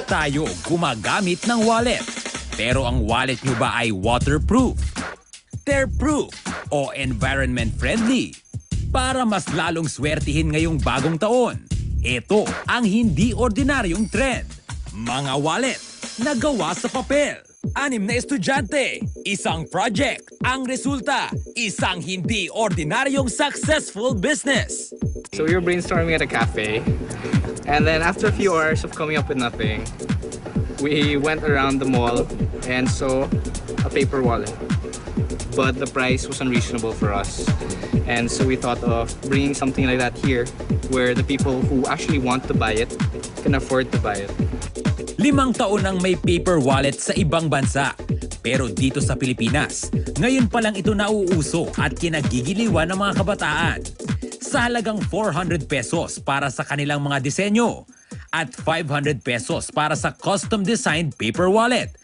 tayo gumagamit ng wallet. Pero ang wallet nyo ba ay waterproof, tearproof o environment friendly? Para mas lalong swertihin ngayong bagong taon, ito ang hindi ordinaryong trend. Mga wallet na gawa sa papel. 6 na estudyante, isang project. Ang resulta, isang hindi ordinaryong successful business. So we were brainstorming at a cafe, and then after a few hours of coming up with nothing, we went around the mall and saw a paper wallet. But the price was unreasonable for us. And so we thought of bringing something like that here, where the people who actually want to buy it can afford to buy it. 5 taon nang may paper wallet sa ibang bansa. Pero dito sa Pilipinas, ngayon pa lang ito nauuso at kinagigiliwan ng mga kabataan. Sa halagang 400 pesos para sa kanilang mga disenyo at 500 pesos para sa custom-designed paper wallet.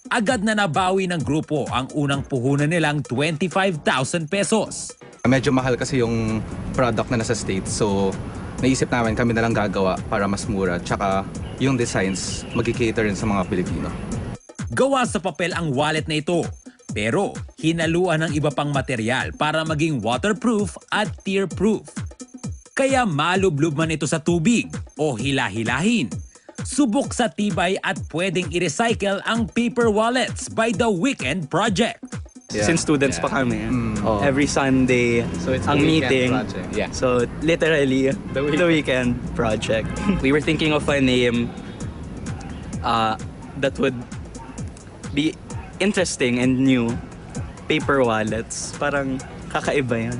Agad na nabawi ng grupo ang unang puhunan nilang 25,000 pesos. Medyo mahal kasi yung product na nasa States, so naisip namin kami na lang gagawa para mas mura. Tsaka yung designs mag-cater rin sa mga Pilipino. Gawa sa papel ang wallet na ito, pero hinaluan ng iba pang material para maging waterproof at tearproof. Kaya malublob man ito sa tubig o hilahilahin, subok sa tibay at pwedeng i-recycle ang paper wallets by the Weekend Project. Yeah. Since students pa kami, every Sunday So it's a ang weekend meeting. project. Yeah. So literally, the weekend project. We were thinking of a name that would be interesting and new. Paper wallets. Parang kakaiba yan.